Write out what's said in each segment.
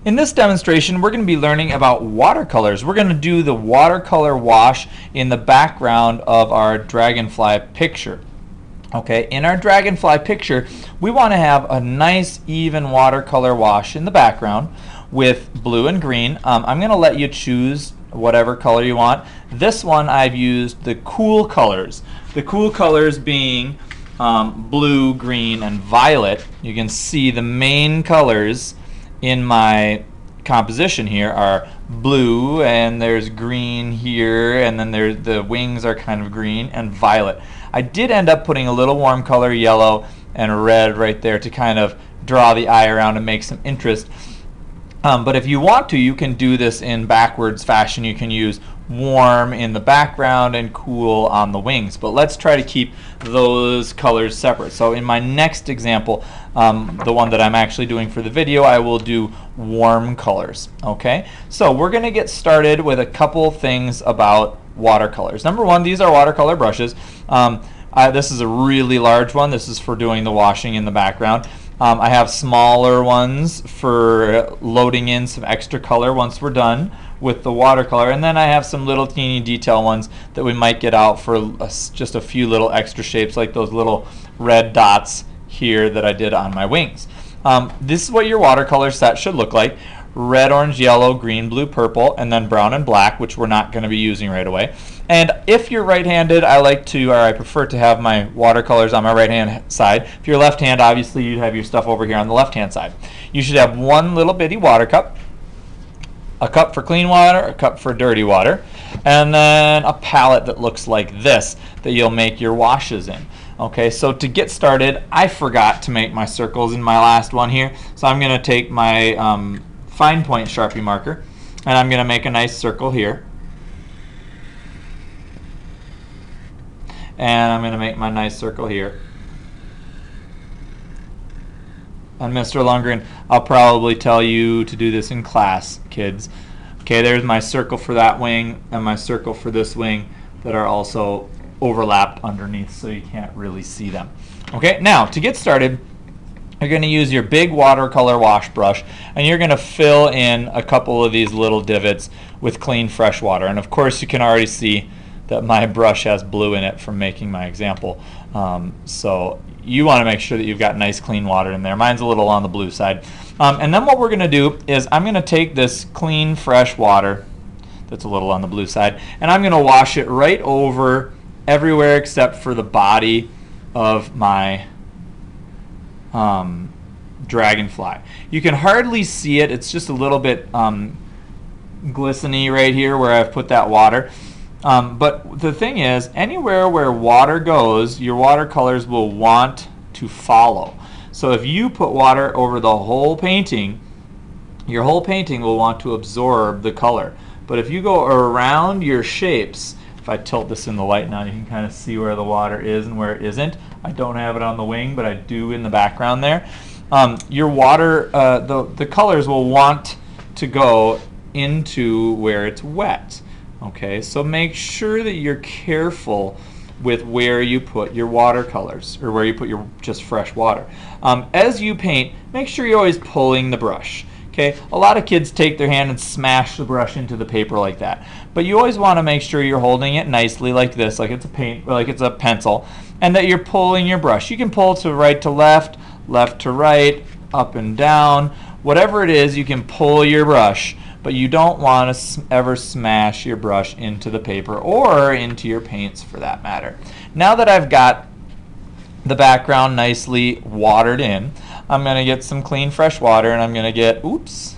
In this demonstration, we're going to be learning about watercolors. We're going to do the watercolor wash in the background of our Dragonfly picture. Okay, in our Dragonfly picture, we want to have a nice even watercolor wash in the background with blue and green. I'm going to let you choose whatever color you want. This one I've used the cool colors. The cool colors being blue, green, and violet. You can see the main colors in my composition here are blue, and there's green here, and then the wings are kind of green, and violet. I did end up putting a little warm color yellow and red right there to kind of draw the eye around and make some interest. But if you want to, you can do this in backwards fashion. You can use warm in the background and cool on the wings. But let's try to keep those colors separate. So in my next example, the one that I'm actually doing for the video, I will do warm colors. Okay, so we're going to get started with a couple things about watercolors. Number one, these are watercolor brushes. This is a really large one. This is for doing the washing in the background. I have smaller ones for loading in some extra color once we're done with the watercolor, and then I have some little teeny detail ones that we might get out for just a few little extra shapes, like those little red dots here that I did on my wings. This is what your watercolor set should look like: red, orange, yellow, green, blue, purple, and then brown and black, which we're not going to be using right away. And if you're right-handed, I prefer to have my watercolors on my right-hand side. If you're left-handed, obviously you'd have your stuff over here on the left-hand side. You should have one little bitty water cup, a cup for clean water, a cup for dirty water, and then a palette that looks like this that you'll make your washes in. Okay, so to get started, I forgot to make my circles in my last one here, so I'm going to take my fine point Sharpie marker, and I'm going to make a nice circle here. And I'm going to make my nice circle here. And Mr. Lundgren, I'll probably tell you to do this in class, kids. Okay, there's my circle for that wing and my circle for this wing that are also overlapped underneath, so you can't really see them. Okay, now to get started, you're going to use your big watercolor wash brush, and you're going to fill in a couple of these little divots with clean fresh water. And of course you can already see that my brush has blue in it from making my example. So you want to make sure that you've got nice clean water in there. Mine's a little on the blue side. And then what we're going to do is I'm going to take this clean fresh water that's a little on the blue side, and I'm going to wash it right over everywhere except for the body of my Dragonfly. You can hardly see it. It's just a little bit glisteny right here where I've put that water. But the thing is, anywhere where water goes, your watercolors will want to follow. So if you put water over the whole painting, your whole painting will want to absorb the color. But if you go around your shapes, if I tilt this in the light now, you can kind of see where the water is and where it isn't. I don't have it on the wing, but I do in the background there. Your water, the colors will want to go into where it's wet. Okay, so make sure that you're careful with where you put your watercolors, or where you put your just fresh water. As you paint, make sure you're always pulling the brush. Okay, a lot of kids take their hand and smash the brush into the paper like that, but you always want to make sure you're holding it nicely like this, like it's a pencil, and that you're pulling your brush. You can pull to right to left, left to right, up and down, whatever it is. You can pull your brush, but you don't want to ever smash your brush into the paper or into your paints for that matter. Now that I've got the background nicely watered in, I'm going to get some clean fresh water, and I'm going to get, oops,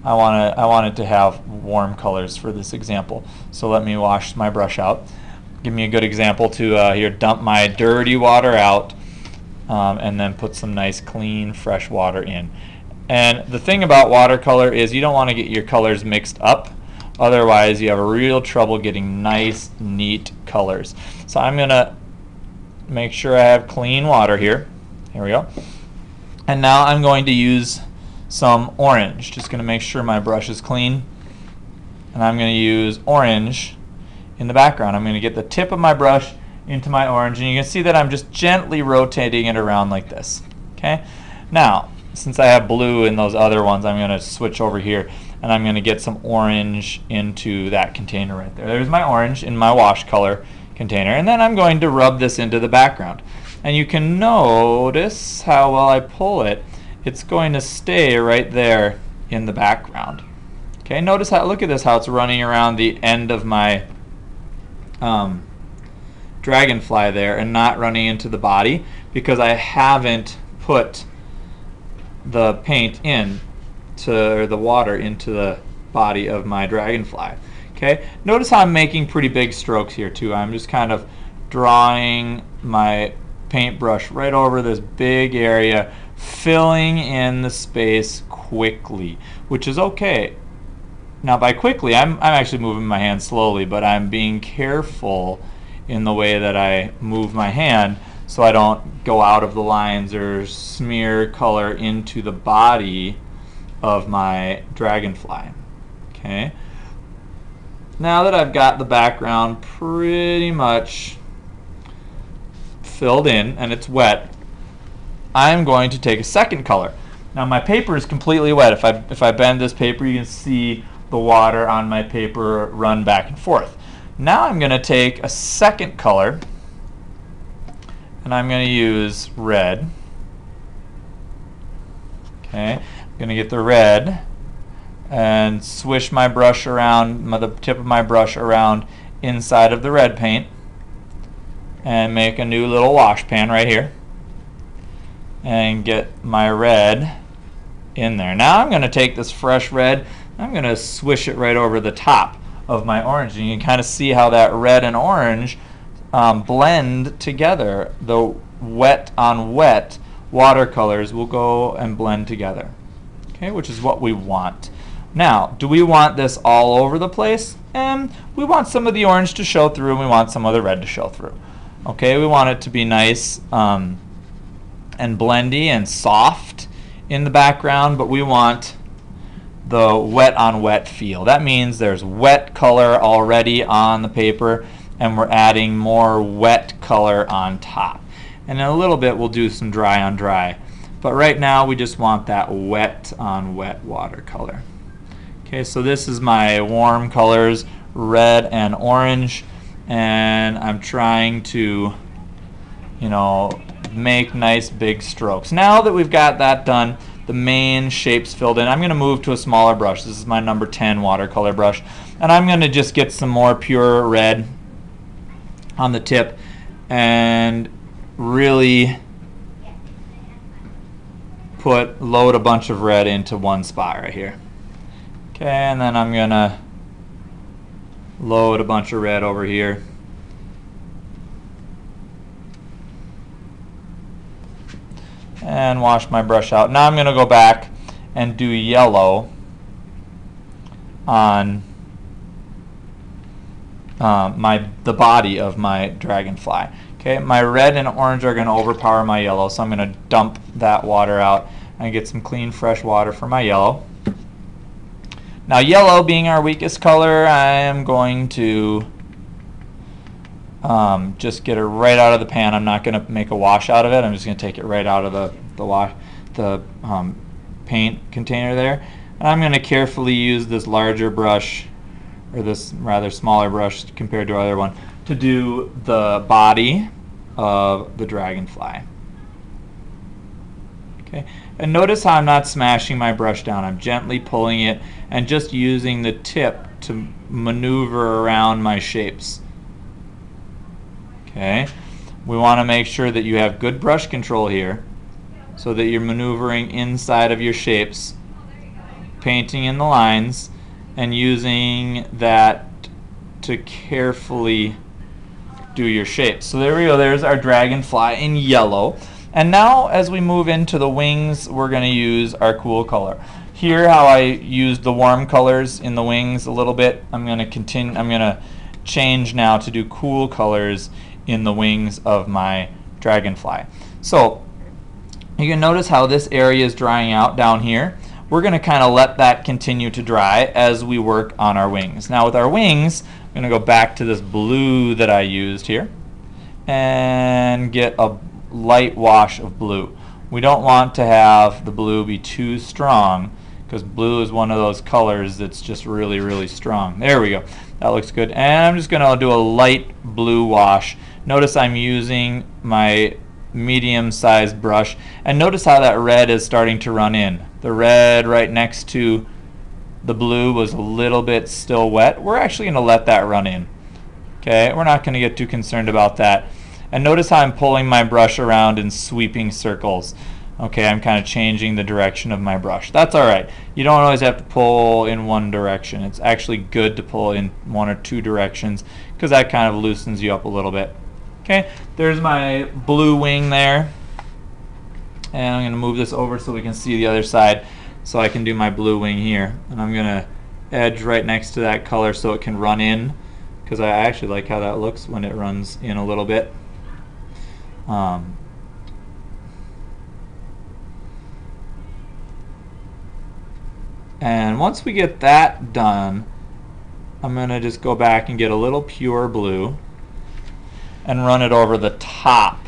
I want it to have warm colors for this example. So let me wash my brush out. Give me a good example to here, dump my dirty water out, and then put some nice clean fresh water in. And the thing about watercolor is you don't want to get your colors mixed up. Otherwise you have a real trouble getting nice, neat colors. So I'm going to make sure I have clean water here. Here we go. And now I'm going to use some orange. Just going to make sure my brush is clean. And I'm going to use orange in the background. I'm going to get the tip of my brush into my orange, and you can see that I'm just gently rotating it around like this. Okay? Now, since I have blue in those other ones, I'm going to switch over here and I'm going to get some orange into that container right there. There's my orange in my wash color container, and then I'm going to rub this into the background. And you can notice how well I pull it. It's going to stay right there in the background. Okay, notice how, look at this, how it's running around the end of my dragonfly there and not running into the body, because I haven't put the paint in or the water into the body of my dragonfly. Okay, notice how I'm making pretty big strokes here too. I'm just kind of drawing my paintbrush right over this big area, filling in the space quickly, which is okay. Now by quickly, I'm actually moving my hand slowly, but I'm being careful in the way that I move my hand so I don't go out of the lines or smear color into the body of my dragonfly. Okay. Now that I've got the background pretty much filled in and it's wet, I'm going to take a second color. Now my paper is completely wet. If I bend this paper, you can see the water on my paper run back and forth. Now I'm going to take a second color and I'm going to use red. Okay, I'm going to get the red and swish my brush around, the tip of my brush around inside of the red paint and make a new little wash pan right here and get my red in there. Now I'm going to take this fresh red, I'm going to swish it right over the top of my orange, and you can kind of see how that red and orange blend together. The wet on wet watercolors will go and blend together, okay, which is what we want. Now, do we want this all over the place? We want some of the orange to show through and we want some of the red to show through. Okay, we want it to be nice and blendy and soft in the background, but we want the wet on wet feel. That means there's wet color already on the paper and we're adding more wet color on top. And in a little bit we'll do some dry on dry. But right now we just want that wet on wet watercolor. Okay, so this is my warm colors, red and orange, and I'm trying to, you know, make nice big strokes. Now that we've got that done, the main shapes filled in, I'm going to move to a smaller brush. This is my number 10 watercolor brush, and I'm going to just get some more pure red on the tip and really load a bunch of red into one spot right here. Okay, and then I'm going to load a bunch of red over here. And wash my brush out. Now I'm going to go back and do yellow on the body of my dragonfly. Okay, my red and orange are going to overpower my yellow, so I'm going to dump that water out and get some clean fresh water for my yellow. Now yellow being our weakest color, I am going to just get it right out of the pan. I'm not going to make a wash out of it. I'm just going to take it right out of the paint container there. And I'm going to carefully use this larger brush, or this rather smaller brush compared to our other one, to do the body of the dragonfly. Okay, and notice how I'm not smashing my brush down. I'm gently pulling it and just using the tip to maneuver around my shapes. Okay, we want to make sure that you have good brush control here so that you're maneuvering inside of your shapes, painting in the lines, and using that to carefully do your shapes. So there we go, there's our dragonfly in yellow. And now as we move into the wings, we're going to use our cool color. Here how I used the warm colors in the wings a little bit, I'm going to change now to do cool colors in the wings of my dragonfly. So you can notice how this area is drying out down here. We're going to kind of let that continue to dry as we work on our wings. Now with our wings, I'm going to go back to this blue that I used here and get a light wash of blue. We don't want to have the blue be too strong, because blue is one of those colors that's just really, really strong. There we go. That looks good. And I'm just going to do a light blue wash. Notice I'm using my medium-sized brush, and notice how that red is starting to run in. The red right next to the blue was a little bit still wet. We're actually going to let that run in. Okay, we're not going to get too concerned about that. And notice how I'm pulling my brush around in sweeping circles. Okay, I'm kind of changing the direction of my brush. That's all right. You don't always have to pull in one direction. It's actually good to pull in one or two directions, because that kind of loosens you up a little bit. Okay, there's my blue wing there. And I'm going to move this over so we can see the other side, so I can do my blue wing here. And I'm going to edge right next to that color so it can run in, because I actually like how that looks when it runs in a little bit. And once we get that done, I'm going to just go back and get a little pure blue and run it over the top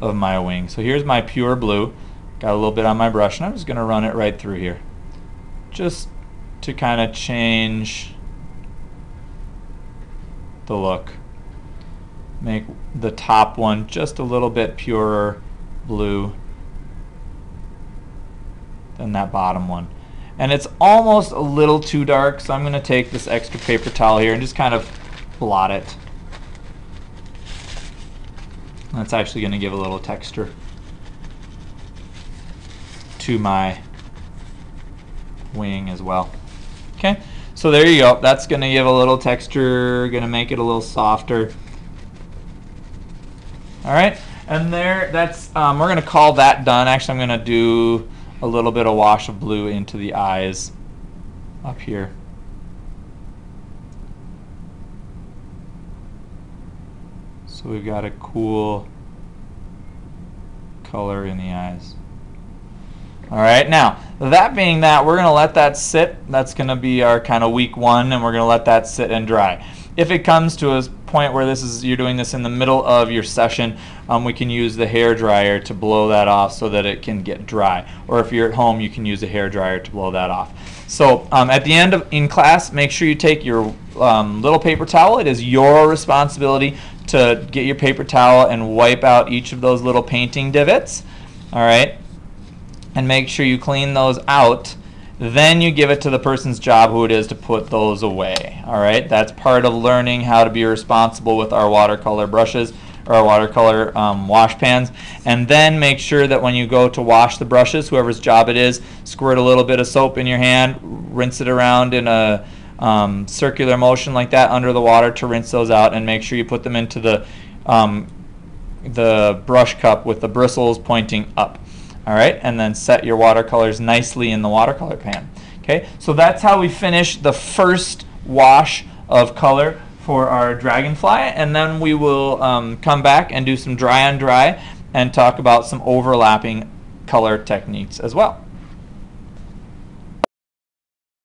of my wing. So here's my pure blue. Got a little bit on my brush, and I'm just going to run it right through here, just to kind of change the look. Make the top one just a little bit purer blue than that bottom one. And it's almost a little too dark, so I'm going to take this extra paper towel here and just kind of blot it. That's actually going to give a little texture to my wing as well. Okay, so there you go. That's going to give a little texture, going to make it a little softer. All right, and that's we're going to call that done. Actually, I'm going to do a little bit of wash of blue into the eyes up here. So we've got a cool color in the eyes. All right, now that being that, we're going to let that sit. That's going to be our kind of week one, and we're going to let that sit and dry. If it comes to a point where you're doing this in the middle of your session, we can use the hair dryer to blow that off so that it can get dry. Or if you're at home, you can use a hair dryer to blow that off. So at the end in class, make sure you take your little paper towel. It is your responsibility to get your paper towel and wipe out each of those little painting divots. All right, and make sure you clean those out. Then you give it to the person's job who it is to put those away. All right, that's part of learning how to be responsible with our watercolor brushes or our watercolor wash pans. And then make sure that when you go to wash the brushes, whoever's job it is, squirt a little bit of soap in your hand, rinse it around in a circular motion like that under the water to rinse those out, and make sure you put them into the brush cup with the bristles pointing up. All right, and then set your watercolors nicely in the watercolor pan. Okay, so that's how we finish the first wash of color for our Dragonfly, and then we will come back and do some dry on dry and talk about some overlapping color techniques as well.